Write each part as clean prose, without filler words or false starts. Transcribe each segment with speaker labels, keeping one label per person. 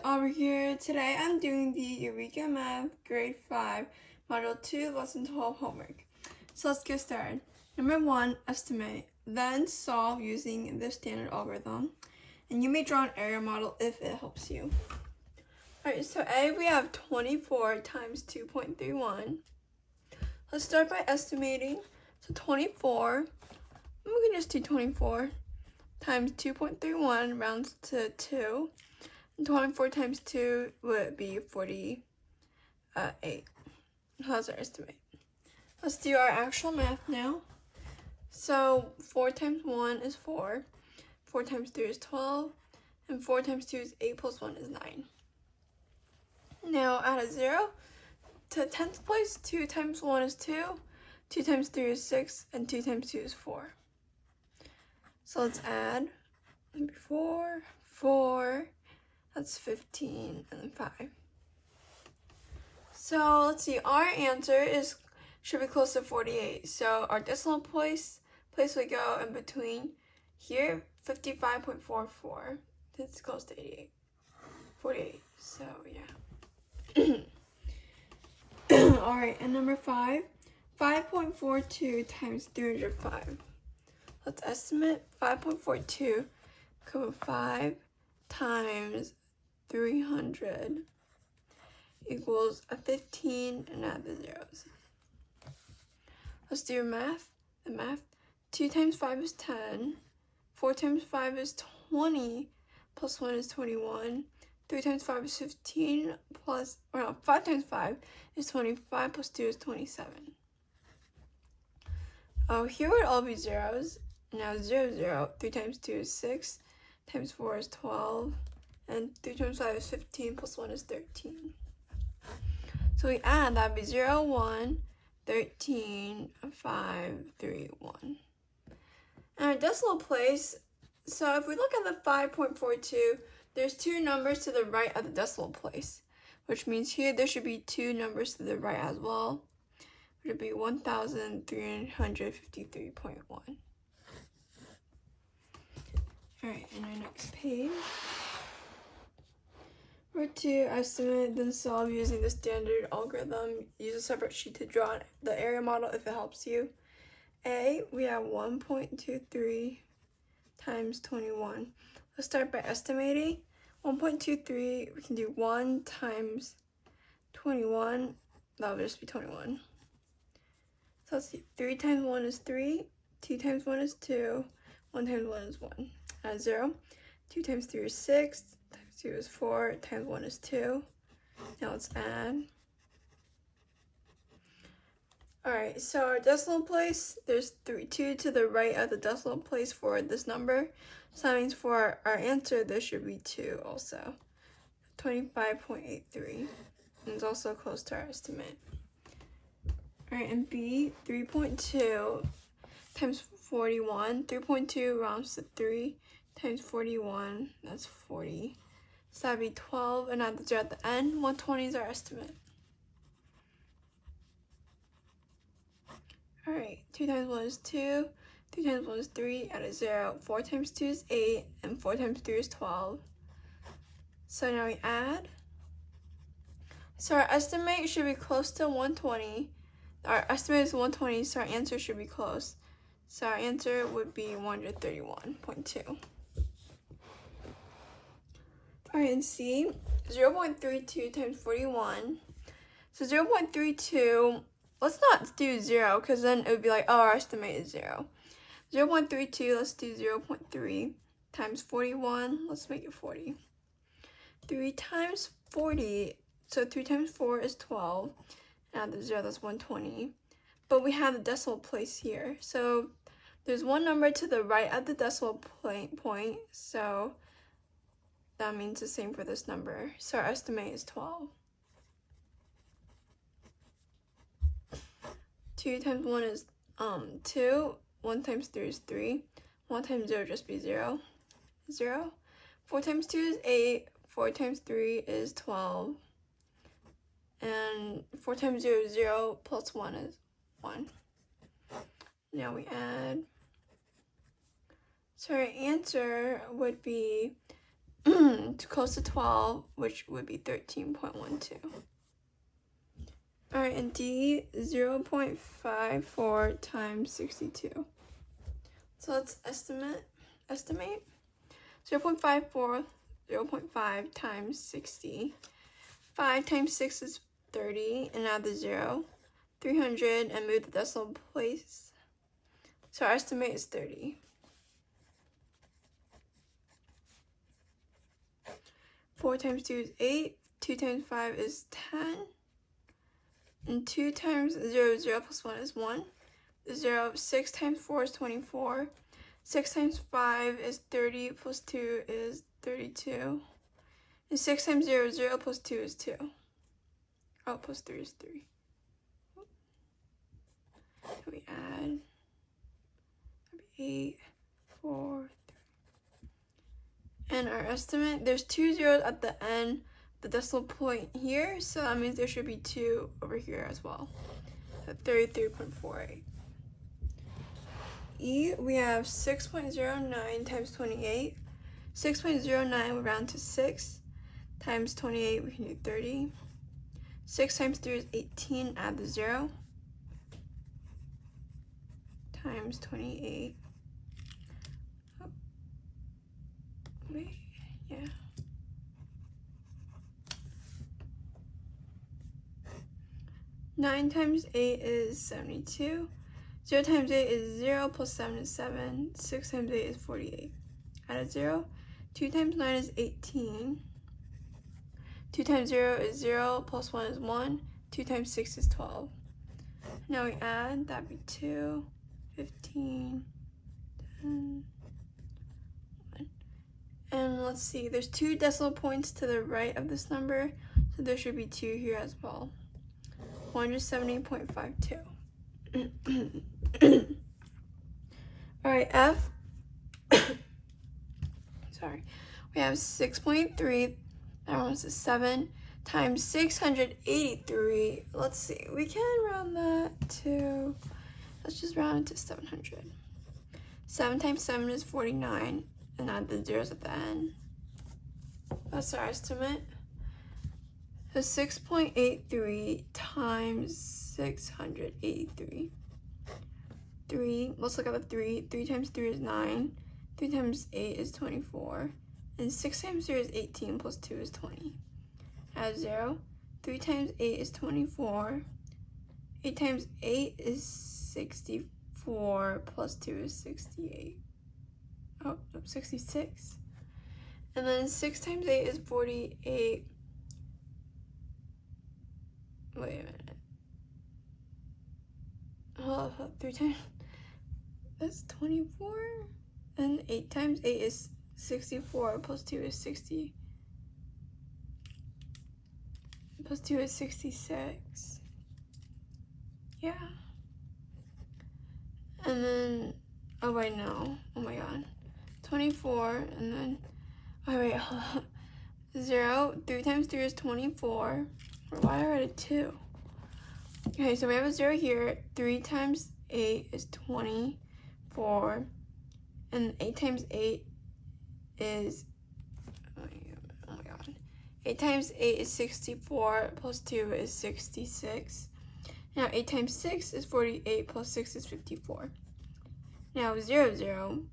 Speaker 1: Aubrey here. Today I'm doing the Eureka Math Grade 5 Module 2 Lesson 12 homework. So let's get started. Number 1, estimate. Then solve using the standard algorithm. And you may draw an area model if it helps you. Alright, so A, we have 24 times 2.31. Let's start by estimating. So 24, we can just do 24 times 2.31 rounds to 2. 24 times 2 would be 48. How's our estimate? Let's do our actual math now. So 4 times 1 is 4. 4 times 3 is 12. And 4 times 2 is 8 plus 1 is 9. Now add a 0 to the 10th place. 2 times 1 is 2. 2 times 3 is 6. And 2 times 2 is 4. So let's add 4. That's 15, and then 5. So let's see, our answer should be close to 48. So our decimal place would go in between here, 55.44. That's close to 48. So yeah. Alright, and number 5, 5.42 times 305. Let's estimate 5.42 equals 5 times 300 equals a 15 and add the zeros. Let's do math. The math. 2 times 5 is 10. 4 times 5 is 20. Plus 1 is 21. 3 times 5 is 15. 5 times 5 is 25. Plus 2 is 27. Oh, here would all be zeros. Now 0. 3 times 2 is 6. Times 4 is 12. And 3 times 5 is 15, plus 1 is 13. So we add, that would be 0, 1, 13, 5, 3, 1. And our decimal place, so if we look at the 5.42, there's 2 numbers to the right of the decimal place, which means here there should be 2 numbers to the right as well, which would be 1,353.1. Alright, and our next page. Number 2, estimate, then solve using the standard algorithm. Use a separate sheet to draw the area model if it helps you. A, we have 1.23 times 21. Let's start by estimating. 1.23, we can do 1 times 21. That would just be 21. So let's see. 3 times 1 is 3. 2 times 1 is 2. 1 times 1 is 1. Add 0. 2 times 3 is 6. Times 2 is 4. Times 1 is 2. Now let's add. Alright, so our decimal place, there's 2 to the right of the decimal place for this number. So that means for our answer, there should be 2 also. 25.83. And it's also close to our estimate. Alright, and B, 3.2 times 41. 3.2 rounds to 3 times 41. That's 40. So that'd be 12, and add the 0 at the end. 120 is our estimate. Alright, 2 times 1 is 2. 3 times 1 is 3. Add a 0. 4 times 2 is 8. And 4 times 3 is 12. So now we add. So our estimate should be close to 120. Our estimate is 120, so our answer should be close. So our answer would be 131.2. Alright, and C, 0.32 times 41. So 0.32, let's not do 0, because then it would be like, oh, our estimate is 0. 0.32, let's do 0.3 times 41. Let's make it 40. 3 times 40, so 3 times 4 is 12. Add the 0, that's 120. But we have the decimal place here. So there's 1 number to the right of the decimal point. So that means the same for this number. So our estimate is 12. 2 times 1 is 2. 1 times 3 is 3. 1 times 0 just be 0. 0. 4 times 2 is 8. 4 times 3 is 12. And 4 times 0 is 0, plus 1 is 1. Now we add. So our answer would be close to 12, which would be 13.12. All right, and D, 0.54 times 62. So let's estimate. 0.54, 0.5 times 60. 5 times 6 is 30, and add the 0. 300, and move the decimal place. So our estimate is 30. 4 times 2 is 8. 2 times 5 is 10. And 2 times 0 is 0 plus 1 is 1. 0. 6 times 4 is 24. 6 times 5 is 30 plus 2 is 32. And 6 times 0 is 0 plus 2 is 2. Oh, plus 3 is 3. We add 8, 4, 3. And our estimate, there's 2 zeros at the end, the decimal point here, so that means there should be 2 over here as well. So 33.48. E, we have 6.09 times 28. 6.09 we round to 6. Times 28 we can do 30. 6 times 3 is 18, add the 0. Times 28. Oh. Wait, yeah. Nine times 8 is 72. 0 times 8 is 0 plus 7 is 7. 6 times 8 is 48. Add a 0. 2 times 9 is 18. 2 times 0 is 0 plus 1 is 1. 2 times 6 is 12. Now we add, that'd be 2, 15, 10, 1. And let's see, there's 2 decimal points to the right of this number, so there should be 2 here as well. 170.52. Alright, F. Sorry. We have 6.3, that rounds to 7, times 683. Let's see, we can round that to, let's just round it to 700. 7 times 7 is 49, and add the zeros at the end. That's our estimate. So 6.83 times 683. 3, let's look at the 3. 3 times 3 is 9. 3 times 8 is 24. And 6 times 0 is 18 plus 2 is 20. Add 0. 3 times 8 is 24. 8 times 8 is 64 plus 2 is 68. Oh, 66. And then 6 times 8 is 48. Wait a minute. Hold up, 3 times, that's 24. And 8 times 8 is 64 plus 2 is 60. Plus 2 is 66. Yeah. And then, oh wait, no. Oh my god. 24, and then, oh wait, hold up. 0, 3 times 3 is 24. Why did I write a 2? Okay, so we have a 0 here. 3 times 8 is 24. And 8 times 8 is, oh my god. 8 times 8 is 64, plus 2 is 66. Now 8 times 6 is 48, plus 6 is 54. Now 0, 0.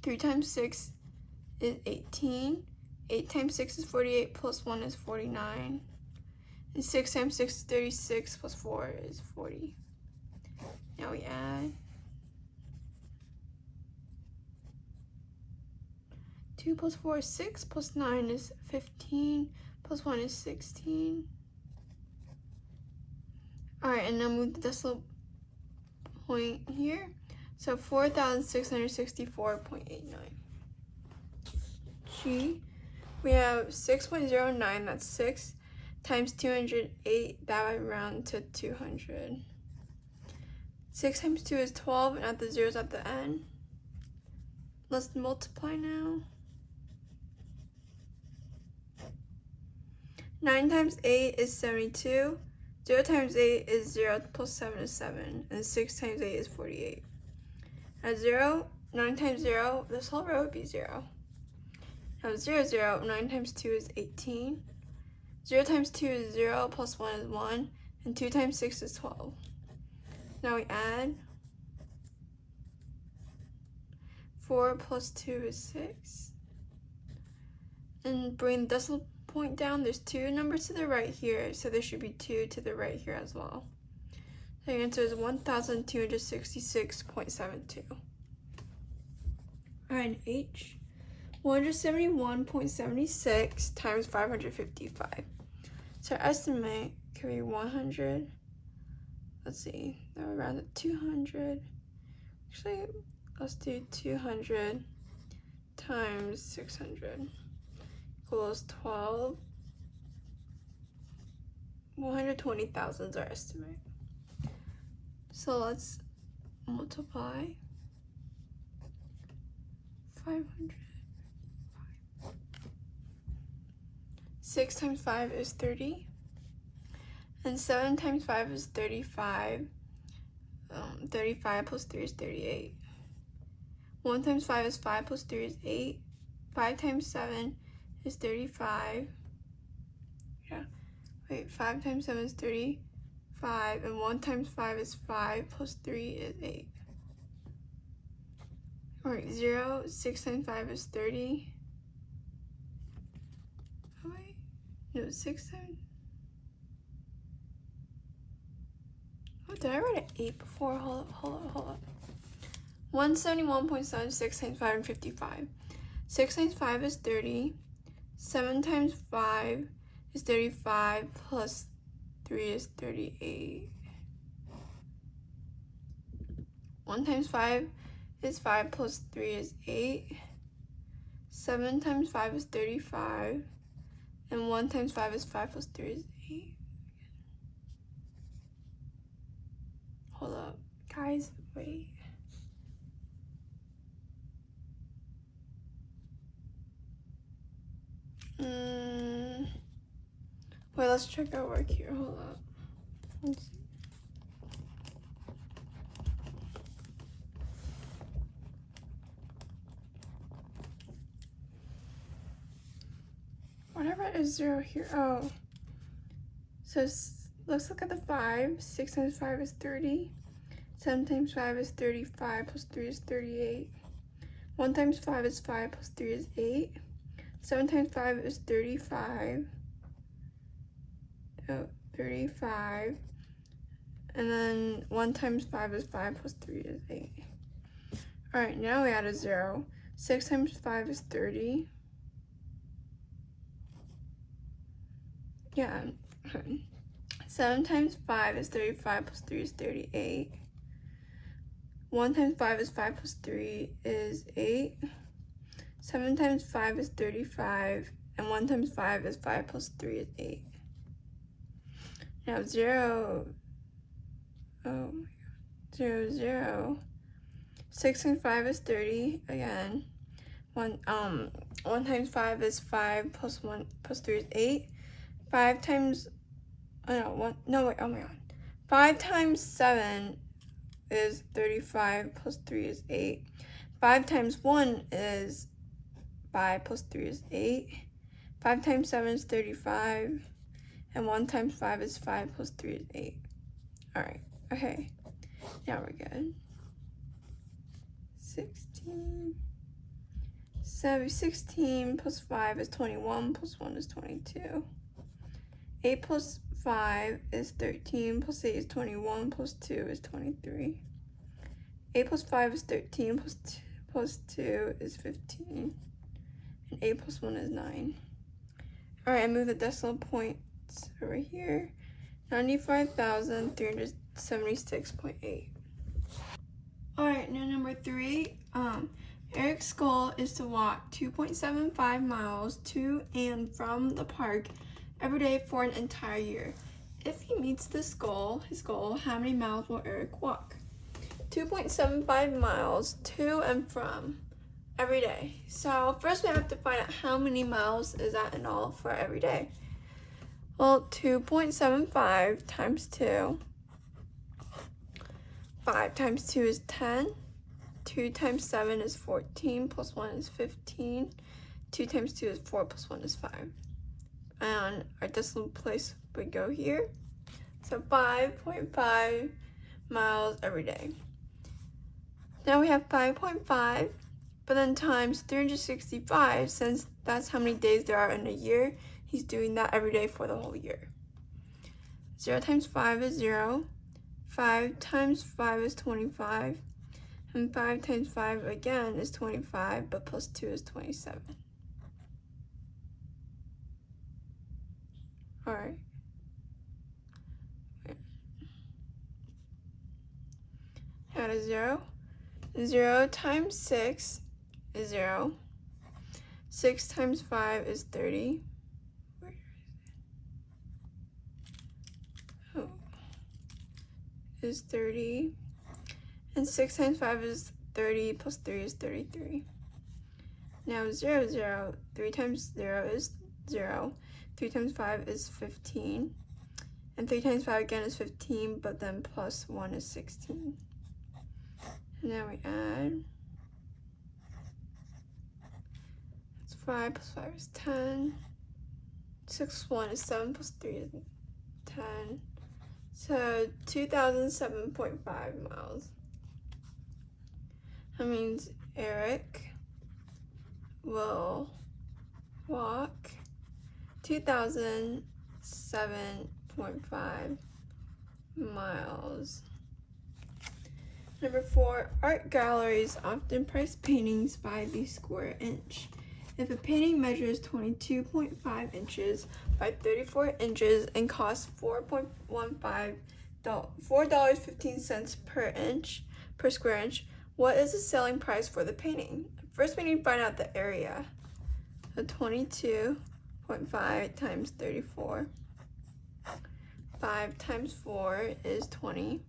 Speaker 1: 3 times 6 is 18. 8 times 6 is 48, plus 1 is 49. And 6 times 6 is 36, plus 4 is 40. Now we add 2 plus 4 is 6, plus 9 is 15, plus 1 is 16. Alright, and now move the decimal point here. So 4,664.89. G, we have 6.09, that's 6. Times 208, that would round to 200. 6 times 2 is 12, and add the zeros at the end. Let's multiply now. 9 times 8 is 72. 0 times 8 is 0, plus 7 is 7. And 6 times 8 is 48. Add 0, 9 times 0, this whole row would be 0. Now 0, 0, 9 times 2 is 18. 0 times 2 is 0, plus 1 is 1, and 2 times 6 is 12. Now we add. 4 plus 2 is 6. And bring the decimal point down. There's 2 numbers to the right here, so there should be 2 to the right here as well. So the answer is 1,266.72. Alright, H. 171.76 times 555. So our estimate could be 100. Let's see, now we're around to 200. Actually, let's do 200 times 600 equals 12. 120,000 is our estimate. So let's multiply 500. 6 times 5 is 30. And 7 times 5 is 35. 35 plus 3 is 38. 1 times 5 is 5 plus 3 is 8. 5 times 7 is 35. Yeah. Wait, 5 times 7 is 35. And 1 times 5 is 5 plus 3 is 8. Alright, 0. 6 times 5 is 30. Oh, wait. No, 6 times. Oh, did I write an 8 before? Hold up. 171.76 times 555. 6 times 5 is 30. 7 times 5 is 35 plus 3 is 38. 1 times 5 is 5 plus 3 is 8. 7 times 5 is 35. And 1 times 5 is 5 plus 3 is 8. Hold up. Guys, wait. Wait, let's check our work here. Hold up. Let's see. Whatever is 0 here. Oh. So let's look at the 5. 6 times 5 is 30. 7 times 5 is 35 plus 3 is 38. 1 times 5 is 5 plus 3 is 8. 7 times 5 is 35. Oh, 35. And then 1 times 5 is 5 plus 3 is 8. Alright, now we add a 0. 6 times 5 is 30. Yeah. 7 times 5 is 35 plus 3 is 38. 1 times 5 is 5 plus 3 is 8. 7 times 5 is 35. And 1 times 5 is 5 plus 3 is 8. Now 0. Oh my god. 0, 0. 6 times 5 is 30 again. 1 times 5 is 5 plus 1 plus 3 is 8. 5 times, oh no, 1, no wait, oh my god. 5 times 7 is 35 plus 3 is 8. 5 times 1 is 5 plus 3 is 8. 5 times 7 is 35. And 1 times 5 is 5 plus 3 is 8. Alright, okay. Now we're good. 16. So 16 plus 5 is 21 plus 1 is 22. 8 plus 5 is 13 plus 8 is 21 plus 2 is 23. 8 plus 5 is 13 plus 2 is 15. And 8 plus 1 is 9. Alright, I move the decimal points over here. 95,376.8. Alright, now number 3. Eric's goal is to walk 2.75 miles to and from the park every day for an entire year. If he meets his goal, how many miles will Eric walk? 2.75 miles to and from every day. So first we have to find out how many miles is that in all for every day. Well, 2.75 times 2. 5 times 2 is 10. 2 times 7 is 14, plus 1 is 15. 2 times 2 is 4 plus 1 is 5. And our decimal place would go here. So 5.5 miles every day. Now we have 5.5, but then times 365, since that's how many days there are in a year, he's doing that every day for the whole year. 0 times 5 is 0. 5 times 5 is 25. And 5 times 5 again is 25, but plus 2 is 27. Alright. Add a 0. 0 times 6 is 0. 6 times 5 is 30. Where is it? Oh. Is 30. And 6 times 5 is 30, plus 3 is 33. Now 0, 0. 3 times 0 is 0. 3 times 5 is 15. And 3 times 5 again is 15, but then plus 1 is 16. And now we add. It's 5 plus 5 is 10. 6 plus 1 is 7 plus 3 is 10. So 2007.5 miles. That means Eric will walk 2007.5 miles. Number 4, art galleries often price paintings by the square inch. If a painting measures 22.5 inches by 34 inches and costs $4.15 per square inch, what is the selling price for the painting? First, we need to find out the area. So 22.5 times 34. 5 times 4 is 20.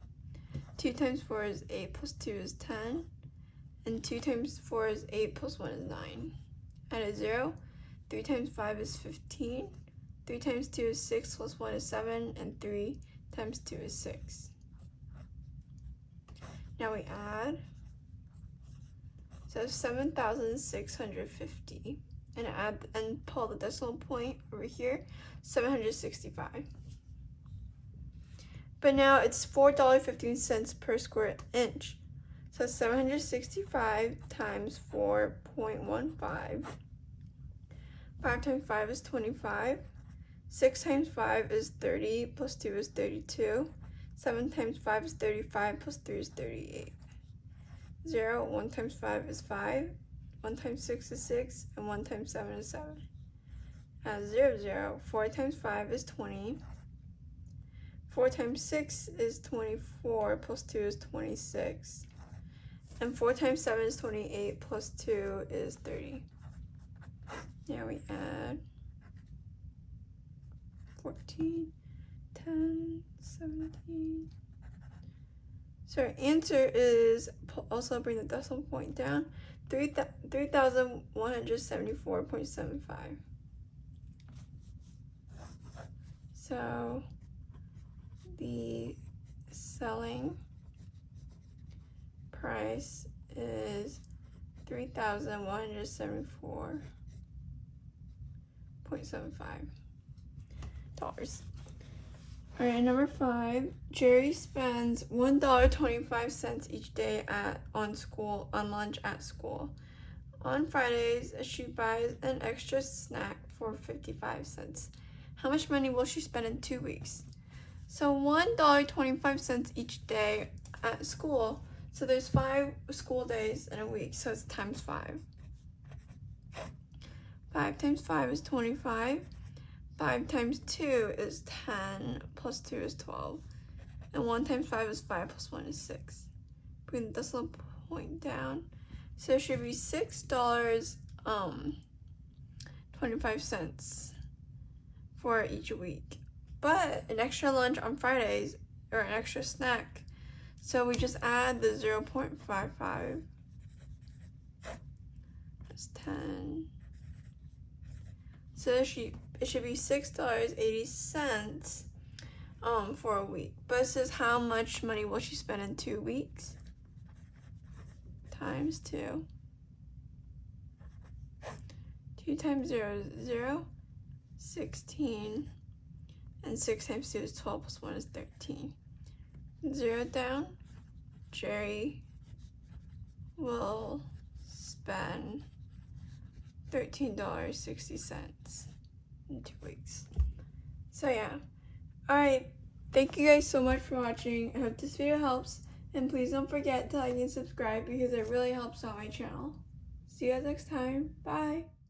Speaker 1: 2 times 4 is 8 plus 2 is 10. And 2 times 4 is 8 plus 1 is 9. Add a 0. 3 times 5 is 15. 3 times 2 is 6 plus 1 is 7. And 3 times 2 is 6. Now we add. So 7,650. And add and pull the decimal point over here, 765. But now it's $4.15 per square inch. So 765 times 4.15. 5 times 5 is 25. 6 times 5 is 30, plus 2 is 32. 7 times 5 is 35, plus 3 is 38. 0, 1 times 5 is 5. 1 times 6 is 6, and 1 times 7 is 7. Add 0, 0. 4 times 5 is 20. 4 times 6 is 24, plus 2 is 26. And 4 times 7 is 28, plus 2 is 30. Now we add 14, 10, 17. So our answer is, also bring the decimal point down, 3,174.75. So the selling price is $3,174.75. Alright, number 5. Jerry spends $1.25 each day on lunch at school. On Fridays, she buys an extra snack for 55 cents. How much money will she spend in 2 weeks? So $1.25 each day at school. So there's 5 school days in a week, so it's times 5. 5 times 5 is 25. 5 times 2 is 10, plus 2 is 12. And 1 times 5 is 5, plus 1 is 6. Bring the decimal point down. So it should be $6.25 for each week. But an extra lunch on Fridays, or an extra snack. So we just add the 0.55. That's 10. So it should be $6.80 for a week. But it says how much money will she spend in 2 weeks? Times 2. 2 times 0 is 0, 16, and 6 times 2 is 12 plus 1 is 13. 0 down, Jerry will spend $13.60 in 2 weeks. So yeah, alright, thank you guys so much for watching. I hope this video helps, and please don't forget to like and subscribe because it really helps out my channel. See you guys next time. Bye!